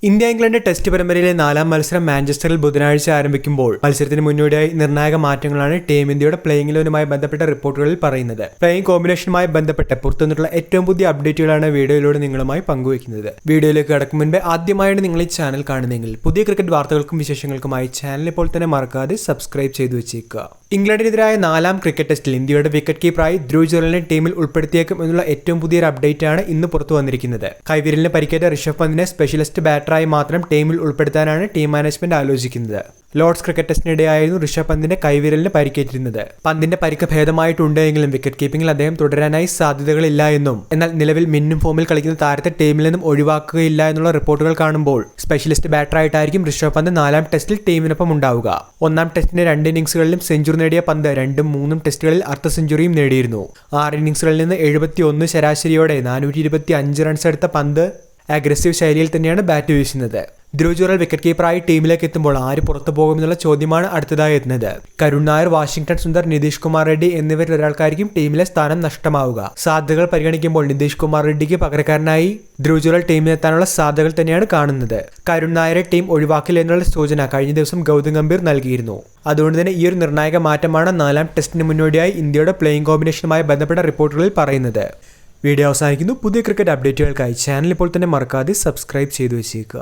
India England test പരമ്പരയിലെ 4ാം മത്സരം മാഞ്ചസ്റ്ററിൽ ബുധനാഴ്ച ആരംഭിക്കുമ്പോൾ മത്സരത്തിന് മുന്നോടിയായി നിർണായക മാറ്റങ്ങളാണ് ടീം ഇന്ത്യയുടെ പ്ലേയിങ് ഇലവനുമായി ബന്ധപ്പെട്ട റിപ്പോർട്ടുകളിൽ പറയുന്നത്. പ്ലേയിങ് കോമ്പിനേഷനുമായി ബന്ധപ്പെട്ട് പുറത്തുനിന്നുള്ള ഏറ്റവും പുതിയ അപ്ഡേറ്റുകളാണ് വീഡിയോയിലൂടെ നിങ്ങളുമായി പങ്കുവയ്ക്കുന്നത്. വീഡിയോയിലേക്ക് കടക്കും മുൻപേ ആദ്യമായാണ് നിങ്ങൾ ഈ ചാനൽ കാണുന്നതെങ്കിൽ പുതിയ ക്രിക്കറ്റ് വാർത്തകൾക്കും വിശേഷങ്ങൾക്കുമായി ചാനൽ ഇപ്പോൾ തന്നെ മറക്കാതെ സബ്സ്ക്രൈബ് ചെയ്തു വെച്ചേക്കുക. ഇംഗ്ലണ്ടിനെതിരായ 4ാം ക്രിക്കറ്റ് ടെസ്റ്റിൽ ഇന്ത്യയുടെ വിക്കറ്റ് കീപ്പറായി ധ്രുവ് ജുറലിനെ ടീമിൽ ഉൾപ്പെടുത്തിയേക്കും എന്നുള്ള ഏറ്റവും പുതിയൊരു അപ്ഡേറ്റ് ആണ് ഇന്ന് പുറത്തു വന്നിരിക്കുന്നത്. കൈവിരലിന് പരിക്കേറ്റ ഋഷഭ് പന്തിനെ സ്പെഷ്യലിസ്റ്റ് ബാറ്ററായി മാത്രം ടീമിൽ ഉൾപ്പെടുത്താനാണ് ടീം മാനേജ്മെന്റ് ആലോചിക്കുന്നത്. ലോർഡ്സ് ക്രിക്കറ്റ് ടെസ്റ്റിനിടെയായിരുന്നു ഋഷഭ് പന്തിന്റെ കൈവിരലിന് പരിക്കേറ്റിരുന്നത്. പന്തിന്റെ പരിക്ക് ഭേദമായിട്ടുണ്ടെങ്കിലും വിക്കറ്റ് കീപ്പിംഗിൽ അദ്ദേഹം തുടരാനായി സാധ്യതകളില്ല എന്നും എന്നാൽ നിലവിൽ മിന്നും ഫോമിൽ കളിക്കുന്ന താരത്തെ ടീമിൽ നിന്നും ഒഴിവാക്കുകയില്ല എന്നുള്ള റിപ്പോർട്ടുകൾ കാണുമ്പോൾ സ്പെഷ്യലിസ്റ്റ് ബാറ്ററായിട്ടായിരിക്കും ഋഷഭ് പന്ത് 4ാം ടെസ്റ്റിൽ ടീമിനൊപ്പം ഉണ്ടാവുക. 1ാം ടെസ്റ്റിന്റെ 2 ഇന്നിംഗ്സുകളിലും സെഞ്ചുറി നേടിയ പന്ത് 2ഉം 3ഉം ടെസ്റ്റുകളിൽ അർദ്ധ സെഞ്ചുറിയും നേടിയിരുന്നു. 6 ഇന്നിംഗ്സുകളിൽ നിന്ന് 71 ശരാശരിയോടെ 425 റൺസ് എടുത്ത പന്ത് അഗ്രസീവ് ശൈലിയിൽ തന്നെയാണ് ബാറ്റ് വീശുന്നത്. ധ്രുവ് ജുറൽ വിക്കറ്റ് കീപ്പറായി ടീമിലേക്ക് എത്തുമ്പോൾ ആര് പുറത്തു പോകുമെന്നുള്ള ചോദ്യമാണ് അടുത്തതായി എത്തുന്നത്. കരുൺ നായർ, വാഷിംഗ്ടൺ സുന്ദർ, നിതീഷ് കുമാർ റെഡ്ഡി എന്നിവരിൽ ഒരാൾക്കായിരിക്കും ടീമിലെ സ്ഥാനം നഷ്ടമാവുക. സാധ്യതകൾ പരിഗണിക്കുമ്പോൾ നിതീഷ് കുമാർ റെഡ്ഡിക്ക് പകരക്കാരനായി ധ്രുവ് ജുറൽ ടീമിലെത്താനുള്ള സാധ്യതകൾ തന്നെയാണ് കാണുന്നത്. കരുൺ നായരെ ടീം ഒഴിവാക്കില്ല എന്നുള്ള സൂചന കഴിഞ്ഞ ദിവസം ഗൗതം ഗംഭീർ നൽകിയിരുന്നു. അതുകൊണ്ട് തന്നെ ഈ ഒരു നിർണായക മാറ്റമാണ് 4ാം ടെസ്റ്റിന് മുന്നോടിയായി ഇന്ത്യയുടെ പ്ലേയിങ് കോമ്പിനേഷനുമായി ബന്ധപ്പെട്ട റിപ്പോർട്ടുകളിൽ പറയുന്നത്. വീഡിയോ അവസാനിക്കുന്നു. പുതിയ ക്രിക്കറ്റ് അപ്ഡേറ്റുകൾക്കായി ചാനൽ ഇപ്പോൾ തന്നെ മറക്കാതെ സബ്സ്ക്രൈബ് ചെയ്തു വെച്ചേക്കുക.